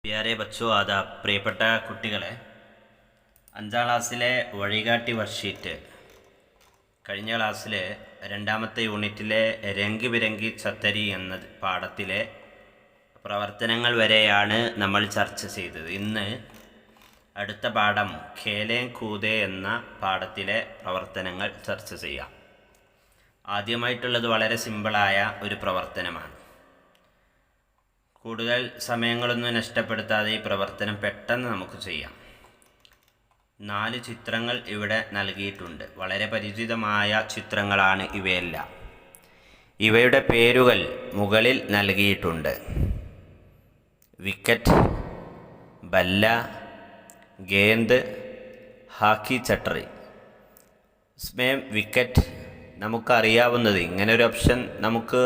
പ്യാരെ ബച്ചോ ആദാബ്. പ്രിയപ്പെട്ട കുട്ടികളെ, 5ാം ക്ലാസ്സിലെ വഴികാട്ടി വർക്ക്ഷീറ്റ് കഴിഞ്ഞ ക്ലാസ്സിലെ 2ാമത്തെ യൂണിറ്റിലെ രംഗ് ബിരങ്കി ഛത്തരി എന്ന പാഠത്തിലെ പ്രവർത്തനങ്ങൾ വരെയാണ് നമ്മൾ ചർച്ച ചെയ്തത്. ഇന്ന് അടുത്ത പാഠം ഖേലേ കൂദേ എന്ന പാഠത്തിലെ പ്രവർത്തനങ്ങൾ ചർച്ച ചെയ്യാം. ആദ്യമായിട്ടുള്ളത് വളരെ സിമ്പിളായ ഒരു പ്രവർത്തനമാണ്. കൂടുതൽ സമയങ്ങളൊന്നും നഷ്ടപ്പെടുത്താതെ ഈ പ്രവർത്തനം പെട്ടെന്ന് നമുക്ക് ചെയ്യാം. 4 ചിത്രങ്ങൾ ഇവിടെ നൽകിയിട്ടുണ്ട്. വളരെ പരിചിതമായ ചിത്രങ്ങളാണ് ഇവയെല്ലാം. ഇവയുടെ പേരുകൾ മുകളിൽ നൽകിയിട്ടുണ്ട്. വിക്കറ്റ്, ബല്ല, ഗേന്ദ്, ഹാക്കി ചട്ടറി. സ്മേം വിക്കറ്റ് നമുക്കറിയാവുന്നത്, ഇങ്ങനൊരു ഓപ്ഷൻ നമുക്ക്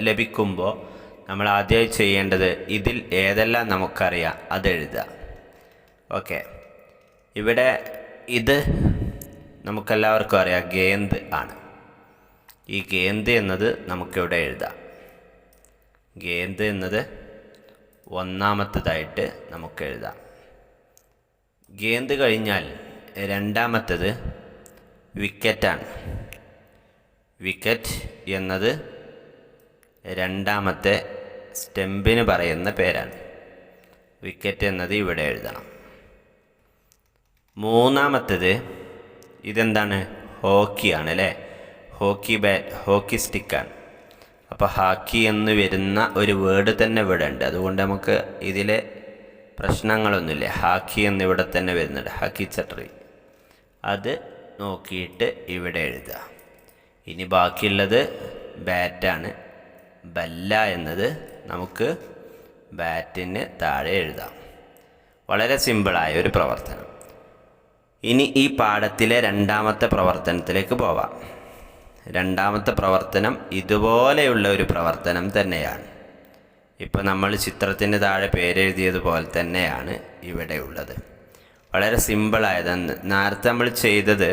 ലഭിക്കുമ്പോൾ നമ്മൾ ആദ്യമായി ചെയ്യേണ്ടത് ഇതിൽ ഏതെല്ലാം നമുക്കറിയാം അതെഴുതുക. ഓക്കെ, ഇവിടെ ഇത് നമുക്കെല്ലാവർക്കും അറിയാം, ഗേന്ദ് ആണ്. ഈ ഗേന്ദ് എന്നത് നമുക്കിവിടെ എഴുതാം. ഗേന്ദ് എന്നത് 1ാമത്തേതായിട്ട് നമുക്ക് എഴുതാം. ഗേന്ദ് കഴിഞ്ഞാൽ 2ാമത്തേത് വിക്കറ്റാണ്. വിക്കറ്റ് എന്നത് 2ാമത്തെ സ്റ്റെമ്പിന് പറയുന്ന പേരാണ്. വിക്കറ്റ് എന്നത് ഇവിടെ എഴുതണം. 3ാമത്തേത് ഇതെന്താണ്? ഹോക്കിയാണ് അല്ലേ? ഹോക്കി ബാറ്റ്, ഹോക്കി സ്റ്റിക്കാണ്. അപ്പോൾ ഹാക്കി എന്ന് വരുന്ന ഒരു വേർഡ് തന്നെ ഇവിടെ ഉണ്ട്. അതുകൊണ്ട് നമുക്ക് ഇതിലെ പ്രശ്നങ്ങളൊന്നുമില്ല. ഹാക്കി എന്നിവിടെ തന്നെ വരുന്നുണ്ട്, ഹാക്കി ചട്ടറി. അത് നോക്കിയിട്ട് ഇവിടെ എഴുതുക. ഇനി ബാക്കിയുള്ളത് ബാറ്റാണ്. ബല്ല എന്നത് നമുക്ക് ബാറ്റിന് താഴെ എഴുതാം. വളരെ സിമ്പിളായ ഒരു പ്രവർത്തനം. ഇനി ഈ പാഠത്തിലെ 2ാമത്തെ പ്രവർത്തനത്തിലേക്ക് പോവാം. 2ാമത്തെ പ്രവർത്തനം ഇതുപോലെയുള്ള ഒരു പ്രവർത്തനം തന്നെയാണ്. ഇപ്പോൾ നമ്മൾ ചിത്രത്തിന് താഴെ പേരെഴുതിയതുപോലെ തന്നെയാണ് ഇവിടെ ഉള്ളത്. വളരെ സിമ്പിളായതാണ്. നേരത്തെ നമ്മൾ ചെയ്തത്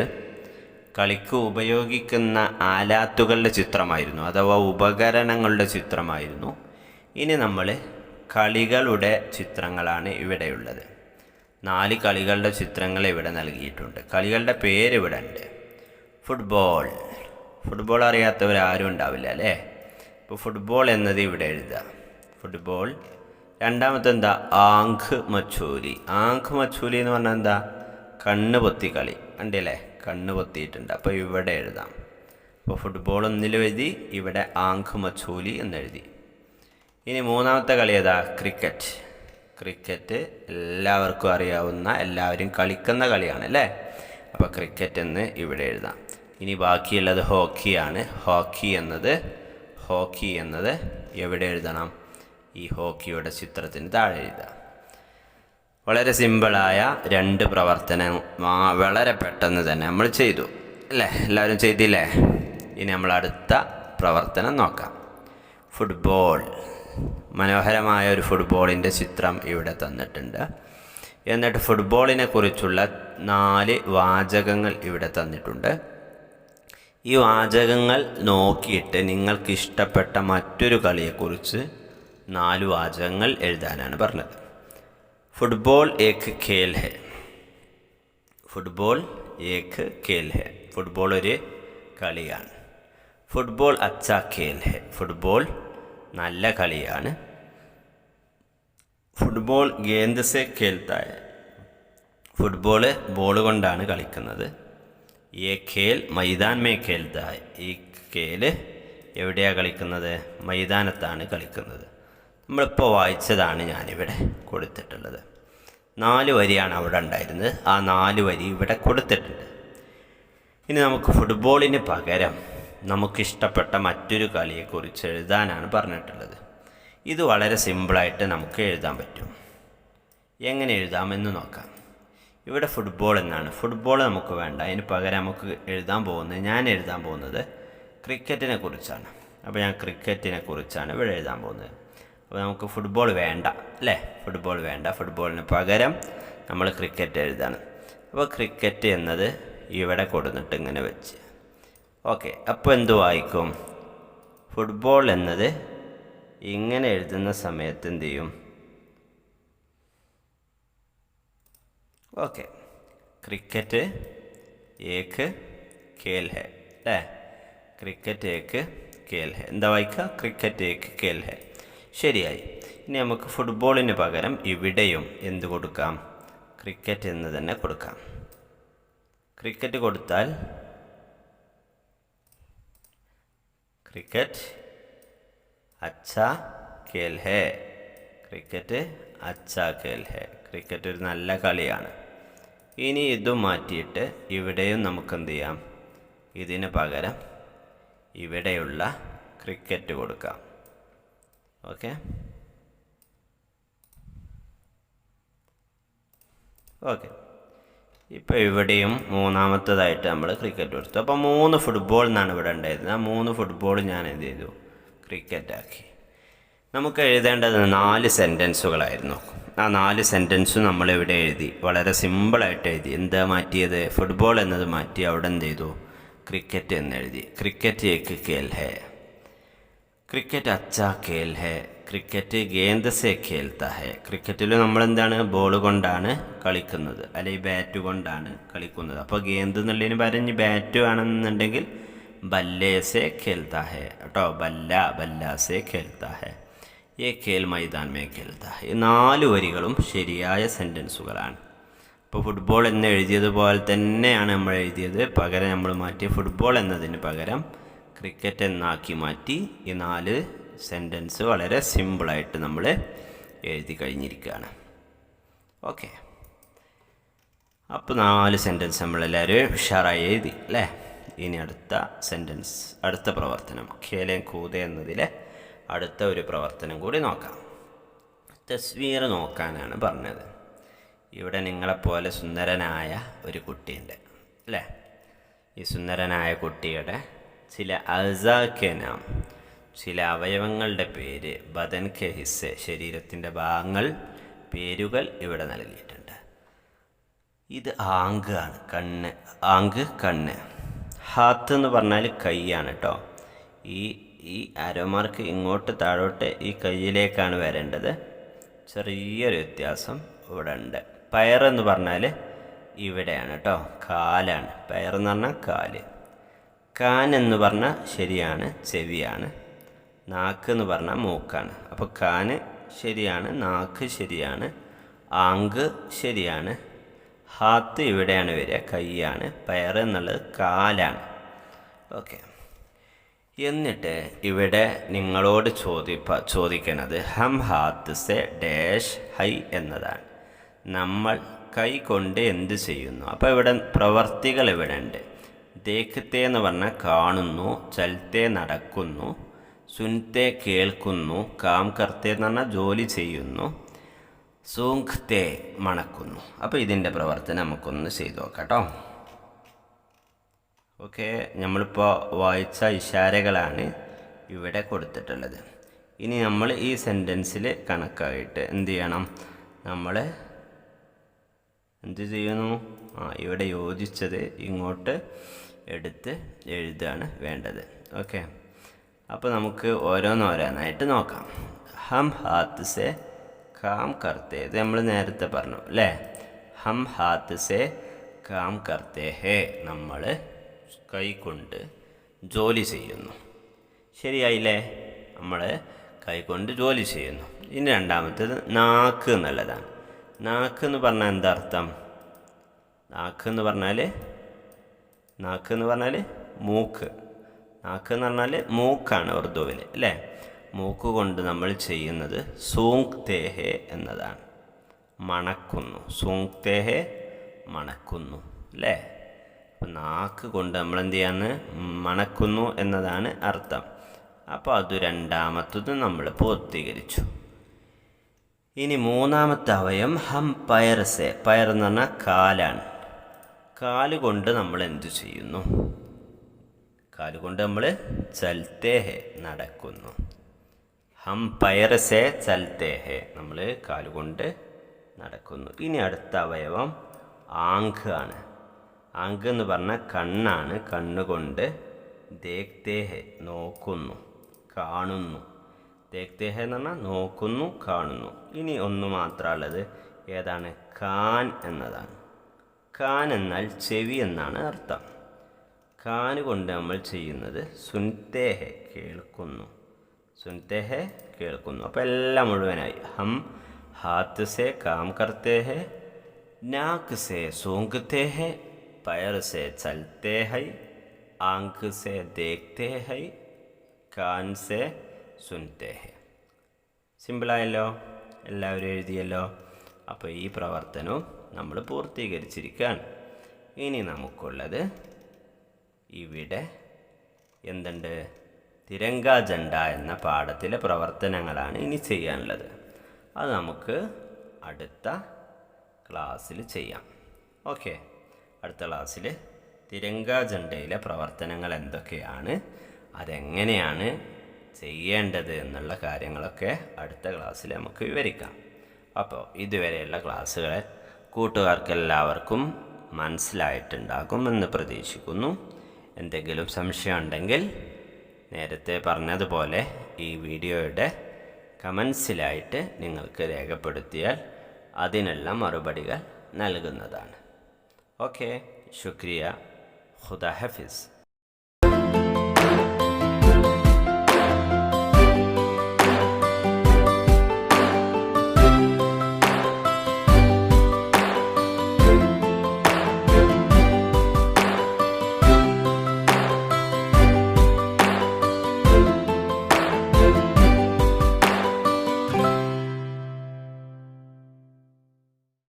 കളിക്ക് ഉപയോഗിക്കുന്ന ആലാത്തുകളുടെ ചിത്രമായിരുന്നു, അഥവാ ഉപകരണങ്ങളുടെ ചിത്രമായിരുന്നു. ഇനി നമ്മൾ കളികളുടെ ചിത്രങ്ങളാണ് ഇവിടെയുള്ളത്. 4 കളികളുടെ ചിത്രങ്ങൾ ഇവിടെ നൽകിയിട്ടുണ്ട്. കളികളുടെ പേര് ഇവിടെ ഉണ്ട്. ഫുട്ബോൾ. ഫുട്ബോൾ അറിയാത്തവരാരും ഉണ്ടാവില്ല അല്ലേ? ഇപ്പോൾ ഫുട്ബോൾ എന്നത് ഇവിടെ എഴുതുക. ഫുട്ബോൾ. 2ാമത്തെ എന്താ? ആങ്ക് മച്ചൂരി. ആങ്ക് മച്ചൂരി എന്ന് പറഞ്ഞാൽ എന്താ? കണ്ണ് പൊത്തി കളി. ഉണ്ടല്ലേ? കണ്ണ് പൊത്തിയിട്ടുണ്ട്. അപ്പോൾ ഇവിടെ എഴുതാം. അപ്പോൾ ഫുട്ബോൾ ഒന്നിലും എഴുതി, ഇവിടെ ആങ്ക് മച്ചൂലി എന്നെഴുതി. ഇനി 3ാമത്തെ കളി ഏതാ? ക്രിക്കറ്റ്. ക്രിക്കറ്റ് എല്ലാവർക്കും അറിയാവുന്ന, എല്ലാവരും കളിക്കുന്ന കളിയാണ് അല്ലേ? അപ്പോൾ ക്രിക്കറ്റ് എന്ന് ഇവിടെ എഴുതാം. ഇനി ബാക്കിയുള്ളത് ഹോക്കിയാണ്. ഹോക്കി എന്നത് എവിടെ എഴുതണം? ഈ ഹോക്കിയുടെ ചിത്രത്തിന് താഴെ എഴുതാം. വളരെ സിമ്പിളായ 2 പ്രവർത്തനം വളരെ പെട്ടെന്ന് തന്നെ നമ്മൾ ചെയ്തു അല്ലേ? എല്ലാവരും ചെയ്തില്ലേ? ഇനി നമ്മൾ അടുത്ത പ്രവർത്തനം നോക്കാം. ഫുട്ബോൾ. മനോഹരമായ ഒരു ഫുട്ബോളിൻ്റെ ചിത്രം ഇവിടെ തന്നിട്ടുണ്ട്. എന്നിട്ട് ഫുട്ബോളിനെ കുറിച്ചുള്ള 4 വാചകങ്ങൾ ഇവിടെ തന്നിട്ടുണ്ട്. ഈ വാചകങ്ങൾ നോക്കിയിട്ട് നിങ്ങൾക്ക് ഇഷ്ടപ്പെട്ട മറ്റൊരു കളിയെക്കുറിച്ച് 4 വാചകങ്ങൾ എഴുതാനാണ് പറഞ്ഞത്. ഫുട്ബോൾ ഏക് ഖേൽ ഹെ. ഫുട്ബോൾ ഏക് ഖേൽ ഹെ. ഫുട്ബോൾ ഒരു കളിയാണ്. ഫുട്ബോൾ അച്ഛാ ഖേൽ ഹെ. ഫുട്ബോൾ നല്ല കളിയാണ്. ഫുട്ബോൾ ഗേന്ദ് സെ ഖേൽത്താ ഹെ. ഫുട്ബോൾ ബോൾ കൊണ്ടാണ് കളിക്കുന്നത്. യേ ഖേൽ മൈദാൻ മേ ഖേൽത്താ ഹെ. ഈ ഖേൽ എവിടെയാണ് കളിക്കുന്നത്? മൈതാനത്താണ് കളിക്കുന്നത്. നമ്മളിപ്പോൾ വായിച്ചതാണ് ഞാനിവിടെ കൊടുത്തിട്ടുള്ളത്. 4 വരിയാണ് അവിടെ ഉണ്ടായിരുന്നത്. ആ 4 വരി ഇവിടെ കൊടുത്തിട്ടുണ്ട്. ഇനി നമുക്ക് ഫുട്ബോളിന് പകരം നമുക്കിഷ്ടപ്പെട്ട മറ്റൊരു കളിയെക്കുറിച്ച് എഴുതാനാണ് പറഞ്ഞിട്ടുള്ളത്. ഇത് വളരെ സിമ്പിളായിട്ട് നമുക്ക് എഴുതാൻ പറ്റും. എങ്ങനെ എഴുതാമെന്ന് നോക്കാം. ഇവിടെ ഫുട്ബോൾ എന്നാണ്. ഫുട്ബോൾ നമുക്ക് വേണ്ട. അതിന് പകരം നമുക്ക് ഞാൻ എഴുതാൻ പോകുന്നത് ക്രിക്കറ്റിനെ കുറിച്ചാണ്. അപ്പോൾ ഞാൻ ക്രിക്കറ്റിനെ കുറിച്ചാണ് ഇവിടെ എഴുതാൻ പോകുന്നത്. അപ്പോൾ നമുക്ക് ഫുട്ബോൾ വേണ്ട അല്ലേ? ഫുട്ബോൾ വേണ്ട. ഫുട്ബോളിന് പകരം നമ്മൾ ക്രിക്കറ്റ് എഴുതാണ്. അപ്പോൾ ക്രിക്കറ്റ് എന്നത് ഇവിടെ കൊടുത്തിട്ട് ഇങ്ങനെ വെച്ച്. ഓക്കെ, അപ്പോൾ എന്ത് വായിക്കും? ഫുട്ബോൾ എന്നത് ഇങ്ങനെ എഴുതുന്ന സമയത്ത് എന്ത് ചെയ്യും? ഓക്കെ. ക്രിക്കറ്റ് ഏക്ക് ഖേൽ ഹെ അല്ലേ? ക്രിക്കറ്റ് ഏക്ക് ഖേൽ ഹെ. എന്താ വായിക്കുക? ക്രിക്കറ്റ് ഏക്ക് ഖേൽ ഹെ. ശരിയായി. ഇനി നമുക്ക് ഫുട്ബോളിന് പകരം ഇവിടെയും എന്ത് കൊടുക്കാം? ക്രിക്കറ്റ് എന്ന് തന്നെ കൊടുക്കാം. ക്രിക്കറ്റ് കൊടുത്താൽ ക്രിക്കറ്റ് അച്ഛാ ഖേൽ ഹെ. ക്രിക്കറ്റ് അച്ഛാ ഖേൽ ഹെ. ക്രിക്കറ്റ് ഒരു നല്ല കളിയാണ്. ഇനി ഇതും മാറ്റിയിട്ട് ഇവിടെയും നമുക്ക് എന്ത് ചെയ്യാം? ഇതിന് പകരം ഇവിടെയുള്ള ക്രിക്കറ്റ് കൊടുക്കാം. ഓക്കെ. ഓക്കെ. ഇപ്പോൾ ഇവിടെയും മൂന്നാമത്തേതായിട്ട് നമ്മൾ ക്രിക്കറ്റ് കൊടുത്തു. അപ്പോൾ 3 ഫുട്ബോൾ എന്നാണ് ഇവിടെ ഉണ്ടായിരുന്നത്. ആ 3 ഫുട്ബോൾ ഞാൻ എന്ത് ചെയ്തു? ക്രിക്കറ്റാക്കി. നമുക്ക് എഴുതേണ്ടത് 4 സെൻറ്റൻസുകളായിരുന്നു. ആ 4 സെൻറ്റൻസും നമ്മളിവിടെ എഴുതി. വളരെ സിമ്പിളായിട്ട് എഴുതി. എന്താ മാറ്റിയത്? ഫുട്ബോൾ എന്നത് മാറ്റി അവിടെ എന്ത് ചെയ്തു? ക്രിക്കറ്റ് എന്ന് എഴുതി. ക്രിക്കറ്റ് ഏക്ക് ഖേൽ ഹെ. ക്രിക്കറ്റ് അച്ഛാ ഖേൽ ഹെ. ക്രിക്കറ്റ് ഗേന്ദ് സെ ഖേൽത്താ ഹെ. ക്രിക്കറ്റിൽ നമ്മളെന്താണ്? ബോൾ കൊണ്ടാണ് കളിക്കുന്നത്, അല്ലെങ്കിൽ ബാറ്റ് കൊണ്ടാണ് കളിക്കുന്നത്. അപ്പോൾ ഗേന്ദ് എന്നുള്ളതിന് പറഞ്ഞ് ബാറ്റ് ആണെന്നുണ്ടെങ്കിൽ ബല്ലേ സെ ഖേൽത്താ ഹെ കേട്ടോ. ബല്ല സെ ഖേൽത്താ ഹെ. ഏ ഖേൽ മൈതാൻ മേ ഖേൽത്താ ഹെ. ഈ 4 വരികളും ശരിയായ സെൻറ്റൻസുകളാണ്. ഇപ്പോൾ ഫുട്ബോൾ എന്ന് എഴുതിയതുപോലെ തന്നെയാണ് നമ്മൾ എഴുതിയത്. പകരം നമ്മൾ മാറ്റിയ ഫുട്ബോൾ എന്നതിന് പകരം ക്രിക്കറ്റ് എന്നാക്കി മാറ്റി. ഈ 4 സെൻറ്റൻസ് വളരെ സിമ്പിളായിട്ട് നമ്മൾ എഴുതി കഴിഞ്ഞിരിക്കുകയാണ്. ഓക്കെ. അപ്പോൾ 4 സെൻറ്റൻസ് നമ്മളെല്ലാവരും ഉഷാറായി എഴുതി അല്ലേ? ഇനി അടുത്ത സെൻറ്റൻസ്, അടുത്ത പ്രവർത്തനം ഖേലെ കൂതെ എന്നതിലെ അടുത്ത ഒരു പ്രവർത്തനം കൂടി നോക്കാം. തസ്വീർ നോക്കാനാണ് പറഞ്ഞത്. ഇവിടെ നിങ്ങളെപ്പോലെ സുന്ദരനായ ഒരു കുട്ടിയുണ്ട് അല്ലേ? ഈ സുന്ദരനായ കുട്ടിയുടെ ചില അസാക്കെ നാം, ചില അവയവങ്ങളുടെ പേര്, ബദൻ കെ ഹിസ്സെ, ശരീരത്തിൻ്റെ ഭാഗങ്ങൾ, പേരുകൾ ഇവിടെ നൽകിയിട്ടുണ്ട്. ഇത് ആങ്ക് ആണ്, കണ്ണ്. ആങ്ക് കണ്ണ്. ഹാത്ത് എന്ന് പറഞ്ഞാൽ കൈയാണ് കേട്ടോ. ഈ ആരോമാർക്ക് ഇങ്ങോട്ട് താഴോട്ട് ഈ കൈയിലേക്കാണ് വരേണ്ടത്. ചെറിയൊരു വ്യത്യാസം ഇവിടെ ഉണ്ട്. പയറെന്ന് പറഞ്ഞാൽ ഇവിടെയാണ് കേട്ടോ, കാലാണ്. പയറെന്ന് പറഞ്ഞാൽ കാല്. കാൻ എന്ന് പറഞ്ഞാൽ ശരിയാണ്, ചെവിയാണ്. നാക്ക് എന്ന് പറഞ്ഞാൽ മൂക്കാണ്. അപ്പോൾ കാന് ശരിയാണ്, നാക്ക് ശരിയാണ്, ആങ്ക് ശരിയാണ്, ഹാത്ത് ഇവിടെയാണ് വരിക, കൈയാണ്. പയർ എന്നുള്ളത് കാലാണ്. ഓക്കെ. എന്നിട്ട് ഇവിടെ നിങ്ങളോട് ചോദിക്കുന്നത് ഹം ഹാത്ത് സെ ഡാഷ് ഹൈ എന്നതാണ്. നമ്മൾ കൈ കൊണ്ട് എന്ത് ചെയ്യുന്നു? അപ്പോൾ ഇവിടെ പ്രവർത്തികൾ ഇവിടെ ഉണ്ട്. ദേഖത്തെ എന്ന് പറഞ്ഞാൽ കാണുന്നു, ചലത്തെ നടക്കുന്നു, സുൻത്തെ കേൾക്കുന്നു, കാം കർത്തെ എന്ന് പറഞ്ഞാൽ ജോലി ചെയ്യുന്നു, സൂങ്ഖത്തെ മണക്കുന്നു. അപ്പോൾ ഇതിൻ്റെ പ്രവർത്തനം നമുക്കൊന്ന് ചെയ്തു നോക്കാം കേട്ടോ. ഓക്കെ. നമ്മളിപ്പോൾ വായിച്ച ഇഷാരകളാണ് ഇവിടെ കൊടുത്തിട്ടുള്ളത്. ഇനി നമ്മൾ ഈ സെൻറ്റൻസിൽ കണക്കായിട്ട് എന്ത് ചെയ്യണം? നമ്മൾ എന്ത് ചെയ്യുന്നു? ഇവിടെ യോജിച്ചത് ഇങ്ങോട്ട് എടുത്ത് എഴുതുകയാണ് വേണ്ടത്. ഓക്കെ. അപ്പോൾ നമുക്ക് ഓരോന്നോരോന്നായിട്ട് നോക്കാം. ഹം ഹാത്ത് സെ കാം കർത്തേ, ഇത് നമ്മൾ നേരത്തെ പറഞ്ഞു അല്ലേ? ഹം ഹാത്ത് സെ കാം കർത്തേ ഹേ, നമ്മൾ കൈ കൊണ്ട് ജോലി ചെയ്യുന്നു. ശരിയായില്ലേ? നമ്മൾ കൈ കൊണ്ട് ജോലി ചെയ്യുന്നു. ഇനി രണ്ടാമത്തേത് നാക്ക് എന്നുള്ളതാണ്. നാക്ക് എന്ന് പറഞ്ഞാൽ എന്താ അർത്ഥം? നാക്ക് എന്ന് പറഞ്ഞാൽ മൂക്ക്. നാക്ക് എന്ന് പറഞ്ഞാൽ മൂക്കാണ് ഉറുദുവിൽ അല്ലേ? മൂക്ക് കൊണ്ട് നമ്മൾ ചെയ്യുന്നത് സൂങ് തേഹെ എന്നതാണ്. മണക്കുന്നു. സൂങ് തേഹെ മണക്കുന്നു അല്ലേ? അപ്പം നാക്ക് കൊണ്ട് നമ്മൾ എന്ത് ചെയ്യാന്ന്? മണക്കുന്നു എന്നതാണ് അർത്ഥം. അപ്പോൾ അത് രണ്ടാമത്തത് നമ്മൾ പൂർത്തീകരിച്ചു. ഇനി മൂന്നാമത്തെ അവയം ഹം പയർ സെ. പയർ എന്ന് പറഞ്ഞാൽ കാലാണ്. കാലുകൊണ്ട് നമ്മൾ എന്തു ചെയ്യുന്നു? കാലുകൊണ്ട് നമ്മൾ ചലത്തെ ഹെ നടക്കുന്നു. ഹം പയർ സെ ചലത്തെ ഹെ, നമ്മൾ കാലുകൊണ്ട് നടക്കുന്നു. ഇനി അടുത്ത അവയവം ആങ്ക് ആണ്. ആങ്ക് എന്ന് പറഞ്ഞാൽ കണ്ണാണ്. കണ്ണുകൊണ്ട് ദേഖ്തേ ഹെ നോക്കുന്നു, കാണുന്നു. ദേഖ്തേ ഹെ എന്ന് പറഞ്ഞാൽ നോക്കുന്നു, കാണുന്നു. ഇനി ഒന്ന് മാത്രമുള്ളത് ഏതാണ്? കാൻ എന്നതാണ്. കാൻ എന്നാൽ ചെവി എന്നാണ് അർത്ഥം. കാന് കൊണ്ട് നമ്മൾ ചെയ്യുന്നത് സുൻതേഹെ കേൾക്കുന്നു, സുൻതേഹെ കേൾക്കുന്നു. അപ്പോൾ എല്ലാം മുഴുവനായി. ഹം ഹാത്ത് സെ കാം കർത്തേ ഹെ, നാക്ക് സെ സൂംഘത്തെ ഹെ, पैर से चलते हैं, आँख से देखते हैं, कान से सुनते हैं. സിമ്പിളായല്ലോ, എല്ലാവരും എഴുതിയല്ലോ. അപ്പോൾ ഈ പ്രവർത്തനവും നമ്മൾ പൂർത്തീകരിച്ചിരിക്കുകയാണ്. ഇനി നമുക്കുള്ളത് ഇവിടെ എന്തുണ്ട്? തിരങ്ക ജണ്ട എന്ന പാഠത്തിലെ പ്രവർത്തനങ്ങളാണ് ഇനി ചെയ്യാനുള്ളത്. അത് നമുക്ക് അടുത്ത ക്ലാസ്സിൽ ചെയ്യാം. ഓക്കെ, അടുത്ത ക്ലാസ്സിൽ തിരങ്ക ജണ്ടയിലെ പ്രവർത്തനങ്ങൾ എന്തൊക്കെയാണ്, അതെങ്ങനെയാണ് ചെയ്യേണ്ടത് എന്നുള്ള കാര്യങ്ങളൊക്കെ അടുത്ത ക്ലാസ്സിൽ നമുക്ക് വിവരിക്കാം. അപ്പോൾ ഇതുവരെയുള്ള ക്ലാസ്സുകൾ കൂട്ടുകാർക്കെല്ലാവർക്കും മനസ്സിലായിട്ടുണ്ടാകുമെന്ന് പ്രതീക്ഷിക്കുന്നു. എന്തെങ്കിലും സംശയം ഉണ്ടെങ്കിൽ നേരത്തെ പറഞ്ഞതുപോലെ ഈ വീഡിയോയുടെ കമൻസിലായിട്ട് നിങ്ങൾക്ക് രേഖപ്പെടുത്തിയാൽ അതിനുള്ള മറുപടികൾ നൽകുന്നതാണ്. ഓക്കെ, ശുക്രിയ. ഖുദാ ഹഫീസ്.